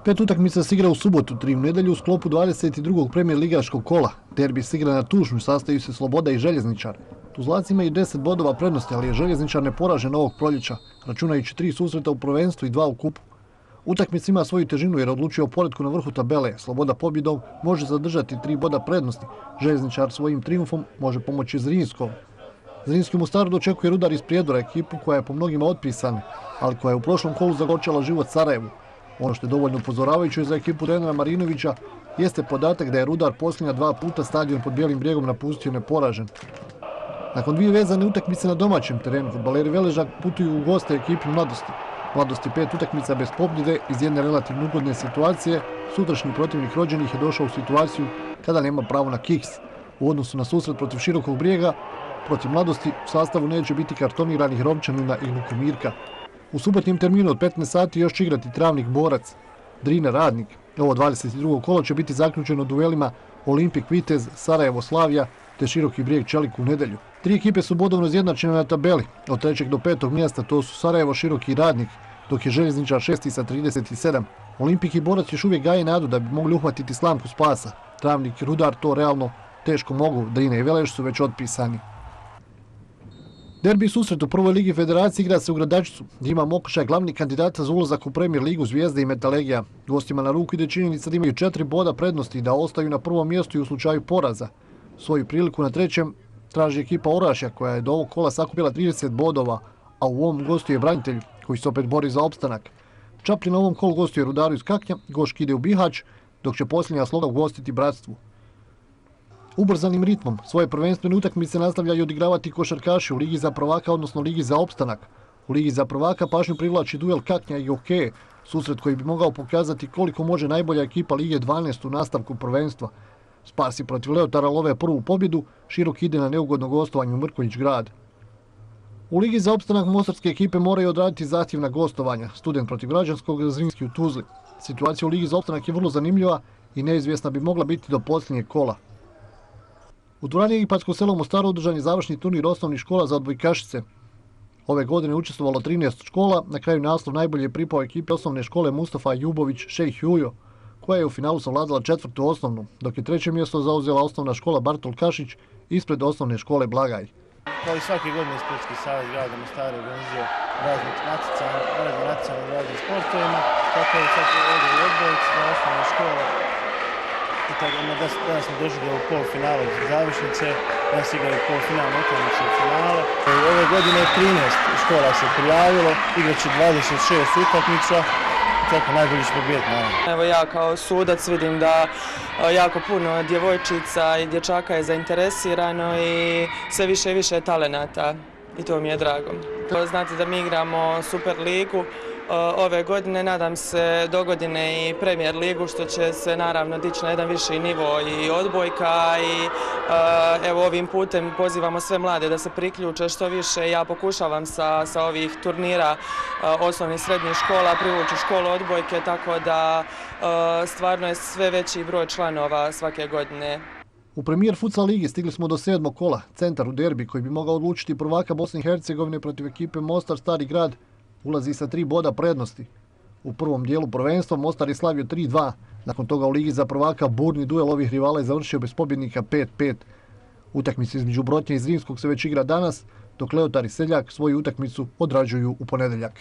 5 utakmica se igra u subotu, 3 u nedjelju u sklopu 22. premijer ligaškog kola. Derbi se igra na Tužnu, sastaju se Sloboda i Željezničar. Tuzlaci imaju 10 bodova prednosti, ali je Željezničar neporažen ovog proljeća, računajući 3 susreta u prvenstvu i 2 u kupu. Utakmica ima svoju težinu jer odlučuje o poretku na vrhu tabele. Sloboda pobjedom može zadržati 3 boda prednosti. Željezničar svojim trijumfom može pomoći Zrinskom. Zrinski u Mostaru dočekuje Rudar iz Prijedora, ekipu koja je po mnogima otpisana, ali koja je u prošlom kolu zagorčala život Sarajevu. Ono što je dovoljno upozoravajuće za ekipu trenera Marinovića jeste podatak da je Rudar posljednja 2 puta stadion pod Bijelim brijegom napustio neporažen. Nakon 2 vezane utakmice na domaćem terenu, fudbaleri Veleža putuju u goste ekipi Mladosti. Mladosti 5 utakmica bez pobjede iz jedne relativno ugodne situacije. Sutrašnji protivnik rođenih je došao u situaciju kada nema pravo na kiks. U odnosu na susret protiv Širokog brijega, protiv Mladosti u sastavu neće biti kartoniranih Rovčanina i Lukomirka. U subotnjem terminu od 15 sati još će igrati Travnik Borac, Drina Radnik. Ovo 22. kolo će biti zaključeno duelima Olimpik Vitez, Sarajevo Slavija te Široki brijeg Čelik u nedjelju. 3 ekipe su bodovno izjednačene na tabeli. Od 3. do 5. mjesta to su Sarajevo, Široki i Radnik, dok je Željezničar 6. sa 37. Olimpik i Borac još uvijek gaje nadu da bi mogli uhvatiti slamku spasa. Travnik i Rudar to realno teško mogu, Drina i Velež su već otpisani. Derbi susret u prvoj ligi federacije igra se u Gradačcu, gdje ima Mokoša glavni kandidata za ulazak u Premier ligu Zvijezde i Metalegija. Gostima na ruku ide činjenica da imaju 4 boda prednosti i da ostaju na prvom mjestu i u slučaju poraza. Svoju priliku na trećem traži ekipa Orašja koja je do ovog kola sakupila 30 bodova, a u ovom gostuje Branitelju koji se opet bori za opstanak. Čaplin na ovom kolu gostuje Rudaru iz Kaknja, Goški ide u Bihać, dok će posljednja Sloga ugostiti Bratstvu. Ubrzanim ritmom svoje prvenstvene utakmice nastavljaju odigravati košarkaši u Ligi za prvaka, odnosno Ligi za opstanak. U Ligi za prvaka pažnju privlači duel Kaknja i OK, susret koji bi mogao pokazati koliko može najbolja ekipa Lige 12 u nastavku prvenstva. Spasi protiv Leotara love prvu pobjedu, Širok ide na neugodno gostovanje u Mrkonjić grad. U Ligi za opstanak mostarske ekipe moraju odraditi zahtjevna gostovanja, Student protiv Građanskog, Zrinski u Tuzli. Situacija u Ligi za opstanak je vrlo zanimljiva i neizvjesna bi mogla biti do posljednjeg kola. U dvorani Egipatsko selo u Mostaru održan je završni turnir osnovnih škola za odbojkašice. Ove godine je učestvovalo 13 škola, na kraju naslov najbolje pripao ekipe osnovne škole Mustafa Jubović Šejh Jujo, koja je u finalu savladala 4. osnovnu, dok je 3. mjesto zauzela osnovna škola Bartol Kašić ispred osnovne škole Blagaj. Kao i svake godine Sportski savez grada Mostara organizuje razne natjecanja u raznim sportovima, tako je sad ovdje u odbojci za osnovne škole. Danas smo došli do polufinala završnice, danas igraju polufinalne utakmice u finale. Ove godine 13 škola se prijavilo, igraće 26 utakmica, tako najbolji će pobijediti naravno. Evo ja kao sudac vidim da jako puno djevojčica i dječaka je zainteresirano i sve više i više talenata i to mi je drago. Znate da mi igramo Super ligu ove godine, nadam se dogodine i Premier ligu što će se naravno dići na jedan viši nivo i odbojka i evo ovim putem pozivamo sve mlade da se priključe što više. Ja pokušavam sa ovih turnira osnovnih i srednjih škola privući školu odbojke, tako da stvarno je sve veći broj članova svake godine. U Premier futsal ligi stigli smo do 7. kola, centar u derbi koji bi mogao odlučiti prvaka Bosne i Hercegovine protiv ekipe Mostar Stari grad ulazi sa 3 boda prednosti. U prvom dijelu prvenstva Mostar je slavio 3-2, nakon toga u Ligi za prvaka burni duel ovih rivala je završio bez pobjednika 5-5. Utakmica između Brotnje i Zrinskog se već igra danas, dok Leotar i Seljak svoju utakmicu odrađuju u ponedjeljak.